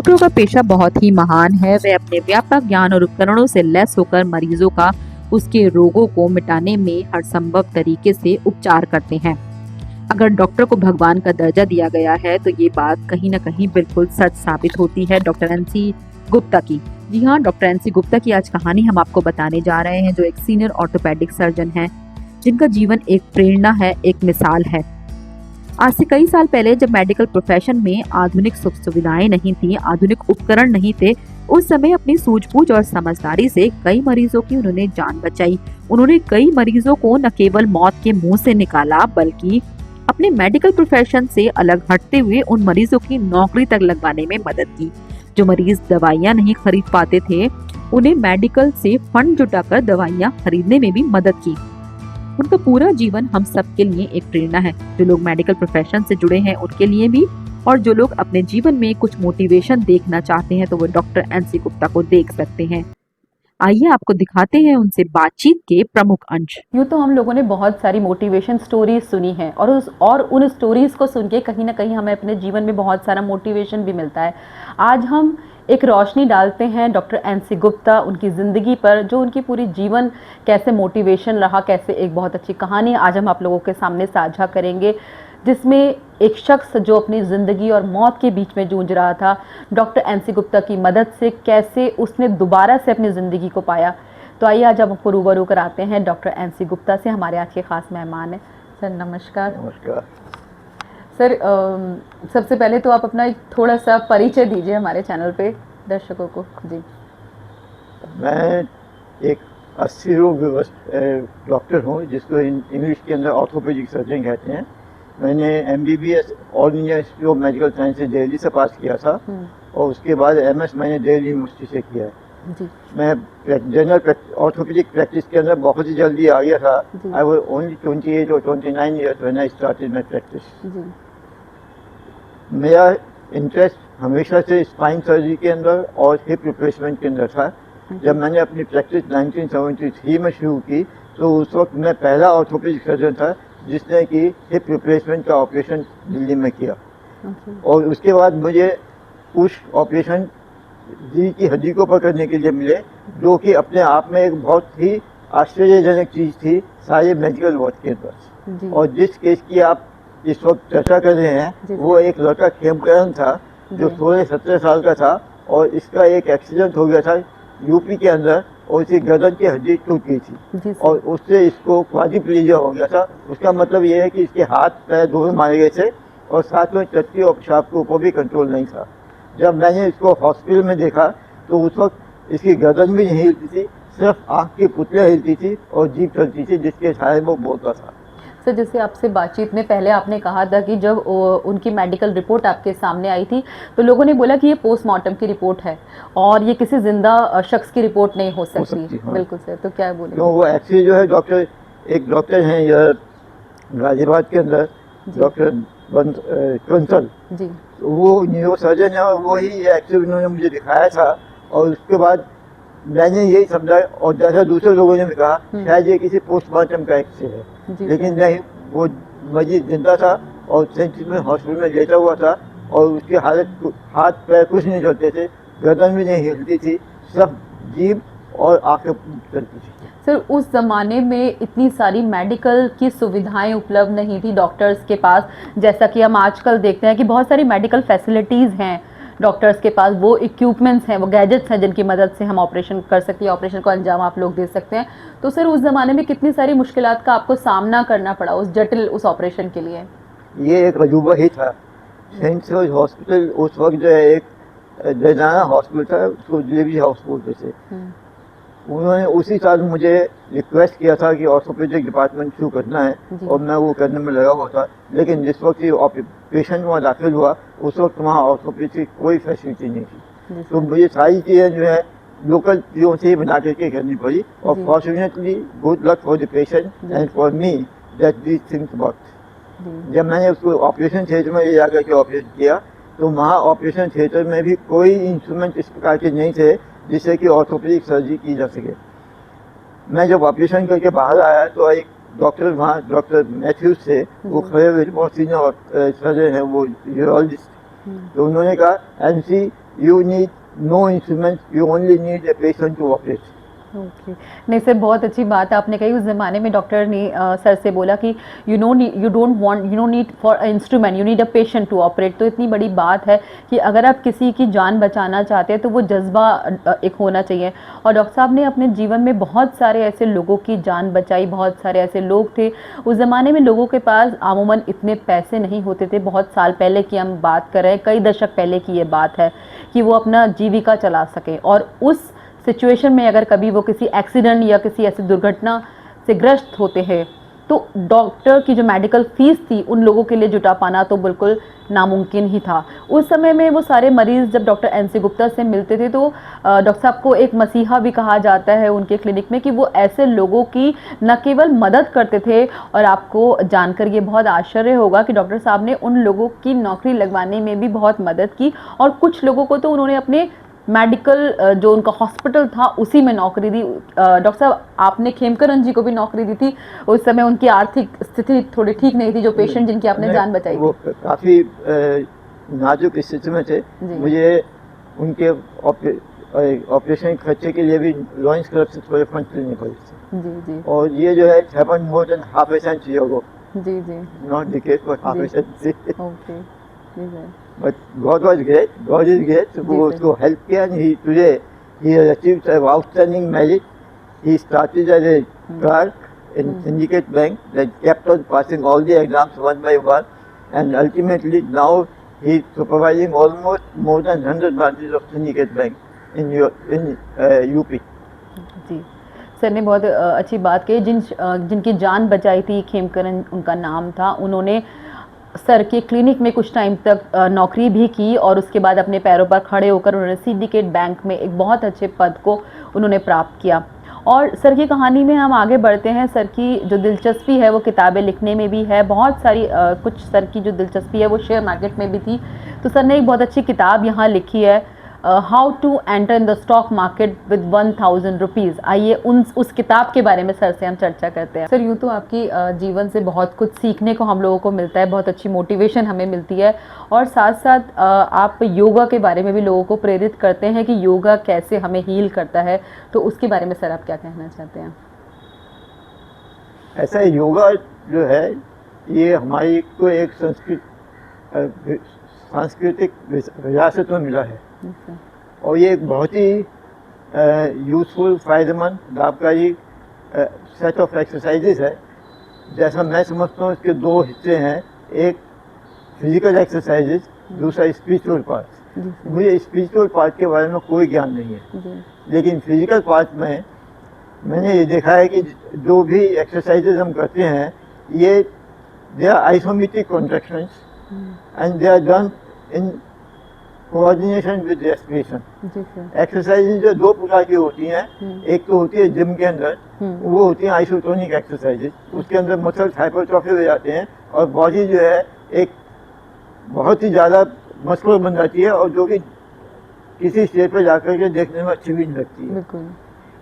डॉक्टरों का पेशा बहुत ही महान है। वे अपने व्यापक ज्ञान और उपकरणों से लैस होकर मरीजों का उसके रोगों को मिटाने में हर संभव तरीके से उपचार करते हैं। अगर डॉक्टर को भगवान का दर्जा दिया गया है तो ये बात कहीं न कहीं बिल्कुल सच साबित होती है डॉक्टर एनसी गुप्ता की। जी हाँ, डॉक्टर एनसी गुप्ता की आज कहानी हम आपको बताने जा रहे हैं, जो एक सीनियर ऑर्थोपेडिक सर्जन हैं, जिनका जीवन एक प्रेरणा है, एक मिसाल है। आज से कई साल पहले जब मेडिकल प्रोफेशन में आधुनिक सुख सुविधाएं नहीं थी, आधुनिक उपकरण नहीं थे, उस समय अपनी सूझबूझ और समझदारी से कई मरीजों की उन्होंने जान बचाई। उन्होंने कई मरीजों को न केवल मौत के मुंह से निकाला, बल्कि अपने मेडिकल प्रोफेशन से अलग हटते हुए उन मरीजों की नौकरी तक लगवाने में मदद की। जो मरीज दवाइयां नहीं खरीद पाते थे, उन्हें मेडिकल से फंड जुटाकर दवाइयां खरीदने में भी मदद की। उनका पूरा जीवन हम सब के लिए एक प्रेरणा है। जो लोग मेडिकल प्रोफेशन से जुड़े हैं उनके लिए भी, और जो लोग अपने जीवन में कुछ मोटिवेशन देखना चाहते हैं तो वो डॉक्टर एनसी गुप्ता को देख सकते हैं। आइए आपको दिखाते हैं उनसे बातचीत के प्रमुख अंश। यूँ तो हम लोगों ने बहुत सारी मोटिवेशन स्टोरीज सुनी हैं और उन स्टोरीज को सुन के कहीं ना कहीं हमें अपने जीवन में बहुत सारा मोटिवेशन भी मिलता है। आज हम एक रोशनी डालते हैं डॉक्टर एनसी गुप्ता, उनकी ज़िंदगी पर, जो उनकी पूरी जीवन कैसे मोटिवेशन रहा, कैसे एक बहुत अच्छी कहानी आज हम आप लोगों के सामने साझा करेंगे, जिसमें एक शख्स जो अपनी ज़िंदगी और मौत के बीच में जूझ रहा था, डॉक्टर एनसी गुप्ता की मदद से कैसे उसने दोबारा से अपनी ज़िंदगी को पाया। तो आइए आज हम आपको रूबरू कराते हैं डॉक्टर एनसी गुप्ता से। हमारे आज के खास मेहमान हैं। सर नमस्कार। नमस्कार सर, सबसे पहले तो आप अपना एक थोड़ा सा परिचय दीजिए हमारे चैनल पे दर्शकों को। जी, मैं एक अस्थिरोग डॉक्टर हूँ, जिसको इंग्लिश के अंदर ऑर्थोपेडिक सर्जन कहते हैं। मैंने MBBS all India institute of medical sciences Delhi से पास किया था, और उसके बाद MS मैंने दिल्ली यूनिवर्सिटी से किया है। जी, मैं जनरल ऑर्थोपेडिक प्रैक्टिस के अंदर बहुत ही जल्दी आ गया था। आई वाज ओनली 28 और 29 years when I started my practice. जी, मेरा इंटरेस्ट हमेशा से स्पाइन सर्जरी के अंदर और हिप रिप्लेसमेंट के अंदर था। जब मैंने अपनी प्रैक्टिस 1973 में शुरू की, तो उस वक्त मैं पहला ऑर्थोपेडिक सर्जन था जिसने कि हिप रिप्लेसमेंट का ऑपरेशन दिल्ली में किया। और उसके बाद मुझे उस ऑपरेशन रीढ़ की हड्डी को पकड़ने के लिए मिले, जो कि अपने आप में एक बहुत ही आश्चर्यजनक चीज़ थी सारे मेडिकल वर्ड के अंदर। और जिस केस की आप इस वक्त चर्चा कर रहे हैं, वो एक लड़का खेमकरण था जो 16-17 साल का था, और इसका एक एक्सीडेंट हो गया था यूपी के अंदर, और इसकी गर्दन की हड्डी टूट गई थी, और उससे इसको क्वाड्रिप्लेजिया हो गया था। उसका मतलब ये है कि इसके हाथ पैर दोनों मारे गए थे, और साथ में टट्टी और पेशाब के ऊपर भी कंट्रोल नहीं था। जब मैंने इसको हॉस्पिटल में देखा तो उस वक्त इसकी गर्दन भी नहीं हिलती थी, सिर्फ आँख की पुतलियाँ हिलती थी और जीभ चलती थी, जिसके सहारे वो बोलता था। सर, जैसे आपसे बातचीत में पहले आपने कहा था कि जब उनकी मेडिकल रिपोर्ट आपके सामने आई थी तो लोगों ने बोला कि ये पोस्टमार्टम की रिपोर्ट है और ये किसी जिंदा शख्स की रिपोर्ट नहीं हो सकती। हाँ। बिल्कुल सर, तो क्या बोले? तो वो एक्चुअली जो है एक डॉक्टर हैं यह गाजियाबाद के अंदर, डॉक्टर कंसल जी, वो न्यूरो सर्जन है, और वही एक्चुअली उन्होंने मुझे दिखाया था। और उसके बाद मैंने यही समझा, और जैसा दूसरे लोगों ने भी कहा शायद ये किसी पोस्टमार्टम का एक्स है, लेकिन नहीं, वो मरीज जिंदा था और सेंट में हॉस्पिटल में लेटा हुआ था, और उसकी हालत, हाथ पैर कुछ नहीं चलते थे, गर्दन भी नहीं हिलती थी, सब जीभ और आंखें चलती थी। सर, उस ज़माने में इतनी सारी मेडिकल की सुविधाएं उपलब्ध नहीं थी डॉक्टर्स के पास, जैसा कि हम आजकल देखते हैं कि बहुत सारी मेडिकल फैसिलिटीज़ हैं डॉक्टर्स के पास, वो इक्विपमेंट्स हैं, वो गैजेट्स हैं जिनकी मदद से हम ऑपरेशन कर सकते हैं, ऑपरेशन को अंजाम आप लोग दे सकते हैं। तो सर, उस ज़माने में कितनी सारी मुश्किलात का आपको सामना करना पड़ा उस ऑपरेशन के लिए? ये एक अजूबा ही था। सेंट जॉर्ज हॉस्पिटल उस वक्त जो है एक जनाना हॉस्पिटल था, उसको डिलीवरी हाउस बोलते थे। उन्होंने उसी साल मुझे रिक्वेस्ट किया था कि ऑर्थोपेडिक डिपार्टमेंट शुरू करना है, और मैं वो करने में लगा हुआ था। लेकिन जिस वक्त ये पेशेंट वहाँ दाखिल हुआ, उस वक्त वहाँ ऑर्थोपेडिक की कोई फैसिलिटी नहीं थी। तो मुझे सारी चीज़ें जो है लोकल चीज़ों से ही बना करके करनी पड़ी, और fortunately good luck for the patient and for me that these things worked. जब मैंने उसको ऑपरेशन थिएटर में ले जाकर के ऑपरेशन किया, तो वहाँ ऑपरेशन थिएटर में भी कोई इंस्ट्रूमेंट इस प्रकार के नहीं थे जिससे कि ऑर्थोपेडिक सर्जरी की जा सके। मैं जब ऑपरेशन करके बाहर आया तो एक डॉक्टर वहाँ, डॉक्टर मैथ्यूज थे, वो खड़े हुए बहुत सीनियर सर्जन हैं, वो यूरोलॉजिस्ट। तो उन्होंने कहा, NC you need no instruments, you only need a patient to operate. Okay नहीं सर, बहुत अच्छी बात आपने कही। उस ज़माने में डॉक्टर ने सर से बोला कि you don't need for instrument, you need a patient to operate. तो इतनी बड़ी बात है कि अगर आप किसी की जान बचाना चाहते हैं तो वो जज्बा एक होना चाहिए। और डॉक्टर साहब ने अपने जीवन में बहुत सारे ऐसे लोगों की जान बचाई। बहुत सारे ऐसे लोग थे उस ज़माने में, लोगों के पास आमूमन इतने पैसे नहीं होते थे। बहुत साल पहले की हम बात कर रहे हैं, कई दशक पहले की ये बात है कि वो अपना जीविका चला सके। और उस सिचुएशन में अगर कभी वो किसी एक्सीडेंट या किसी ऐसी दुर्घटना से ग्रस्त होते हैं तो डॉक्टर की जो मेडिकल फीस थी उन लोगों के लिए जुटा पाना तो बिल्कुल नामुमकिन ही था। उस समय में वो सारे मरीज़ जब डॉक्टर एनसी गुप्ता से मिलते थे तो डॉक्टर साहब को एक मसीहा भी कहा जाता है उनके क्लिनिक में, कि वो ऐसे लोगों की न केवल मदद करते थे, और आपको जानकर ये बहुत आश्चर्य होगा कि डॉक्टर साहब ने उन लोगों की नौकरी लगवाने में भी बहुत मदद की। और कुछ लोगों को तो उन्होंने अपने मेडिकल जो उनका हॉस्पिटल था उसी में नौकरी दी। डॉक्टर साहब, आपने खेमकरन जी को भी नौकरी दी थी। उस समय उनकी आर्थिक स्थिति थोड़ी ठीक नहीं थी, जो पेशेंट जिनकी आपने जान बचाई वो थी। काफ़ी नाजुक स्थिति में थे। जी। मुझे उनके ऑपरेशन खर्चे के लिए भी लॉयंस क्लब से थोड़े फंड लेने पड़े थे। जी जी और ये जो है happen more than half a century ago, जी जी not decade but half a जी। सेंचुरी। ओके जी sir. But God was great. God is great. जी, वो सर। उसको हेल्प किया, and he has achieved outstanding merit. He started as a clerk in Syndicate Bank that kept on passing all the exams one by one, and ultimately now he is supervising almost more than 100 branches of Syndicate Bank in UP. जी sir ने बहुत अच्छी बात कही। जिनकी जान बचाई थी, खेमकरन उनका नाम था, उन्होंने सर के क्लिनिक में कुछ टाइम तक नौकरी भी की और उसके बाद अपने पैरों पर खड़े होकर उन्होंने सिंडिकेट बैंक में एक बहुत अच्छे पद को उन्होंने प्राप्त किया। और सर की कहानी में हम आगे बढ़ते हैं। सर की जो दिलचस्पी है वो किताबें लिखने में भी है। बहुत सारी कुछ सर की जो दिलचस्पी है वो शेयर मार्केट में भी थी। तो सर ने एक बहुत अच्छी किताब यहाँ लिखी है, how to enter in the stock market with 1000 rupees. आइए उस किताब के बारे में सर से हम चर्चा करते हैं। सर, यूँ तो आपकी जीवन से बहुत कुछ सीखने को हम लोगों को मिलता है, बहुत अच्छी मोटिवेशन हमें मिलती है, और साथ साथ आप योगा के बारे में भी लोगों को प्रेरित करते हैं कि योगा कैसे हमें हील करता है। तो उसके बारे में सर आप क्या कहना चाहते हैं? ऐसा योगा जो है ये हमारी को एक सांस्कृतिक विरासत में मिला है, और ये एक बहुत ही यूजफुल, फ़ायदेमंद, लाभकारी सेट ऑफ एक्सरसाइजेस है। जैसा मैं समझता हूँ इसके दो हिस्से हैं, एक फिजिकल एक्सरसाइजेस, दूसरा स्पिरिचुअल पार्ट। मुझे स्पिरिचुअल पार्ट के बारे में कोई ज्ञान नहीं है, लेकिन फिजिकल पार्ट में मैंने ये देखा है कि जो भी एक्सरसाइजेस हम करते हैं ये they are isometric contractions and they are done in coordination with respiration. Exercises जो दो प्रकार की होती हैं, एक तो होती है जिम के अंदर, वो होती है आइसोटोनिक एक्सरसाइजेज, उसके अंदर मसल्स हाइपरट्रॉफी हो जाते हैं और बॉडी जो है एक बहुत ही ज़्यादा मस्कुलर बन जाती है, और जो कि किसी स्टेज पर जाकर के देखने में अच्छी भी नहीं लगती है,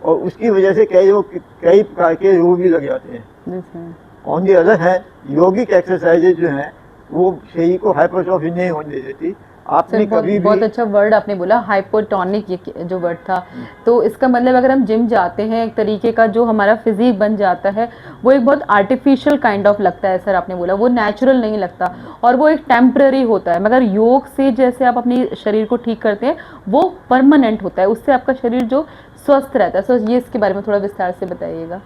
और उसकी वजह से कई प्रकार के रोग भी लग जाते हैं। On the other hand yogic exercises जो हैं वो शरीर को हाइपरट्रॉफी नहीं होने देती। आपने कभी बहुत अच्छा वर्ड आपने बोला, हाइपोटोनिक, ये जो वर्ड था। तो इसका मतलब अगर हम जिम जाते हैं, एक तरीके का जो हमारा फिजिक बन जाता है वो एक बहुत आर्टिफिशियल काइंड ऑफ लगता है। सर आपने बोला वो नेचुरल नहीं लगता और वो एक टेम्पररी होता है, मगर योग से जैसे आप अपनी शरीर को ठीक करते हैं वो परमानेंट होता है, उससे आपका शरीर जो स्वस्थ रहता है। सो ये इसके बारे में थोड़ा विस्तार से बताइएगा।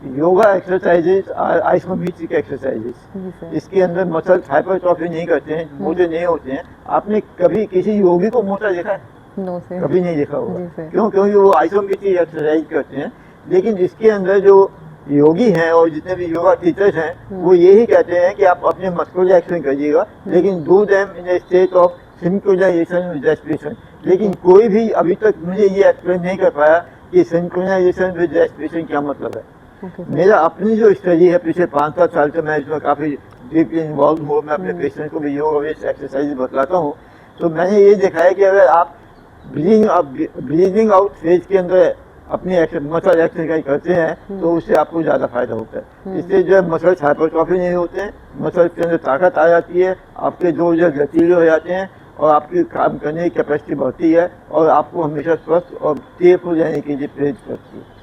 Yoga exercises are isometric exercises, इसके अंदर मसल्स हाइपरट्रॉफी नहीं करते हैं, मोटे नहीं होते हैं। आपने कभी किसी योगी को मोटा देखा है? नो सर, कभी नहीं देखा होगा। क्यों? क्योंकि वो आइसोमेट्रिक एक्सरसाइज करते हैं। लेकिन इसके अंदर जो योगी हैं और जितने भी योगा टीचर्स हैं वो यही कहते हैं कि आप अपने मस्कुलर एक्शन करिएगा, लेकिन do them in a state of synchronization with respiration. लेकिन कोई भी अभी तक मुझे ये एक्सप्लेन नहीं कर पाया कि सिंक्रोनाइजेशन विद रेस्पिरेशन क्या मतलब है। मेरा अपनी जो स्टडी है पिछले 5-7 साल से, मैं इसमें काफ़ी डीपली इन्वॉल्व हूँ, मैं अपने पेशेंट को भी योगा बेस्ड एक्सरसाइज बतलाता हूँ। तो मैंने ये देखा है कि अगर आप ब्रीदिंग आउट फेज के अंदर अपनी मसल एक्सरसाइज करते हैं तो उससे आपको ज़्यादा फायदा होता है। इससे जो मसल्स हाइपरट्रॉफी नहीं होते हैं, मसल्स के अंदर ताकत आ जाती है, आपके जोड़ लचीले हो जाते हैं और आपकी काम करने की कैपेसिटी बढ़ती है और आपको हमेशा स्वस्थ और सेफ हो जाने के लिए प्रेरित करती है।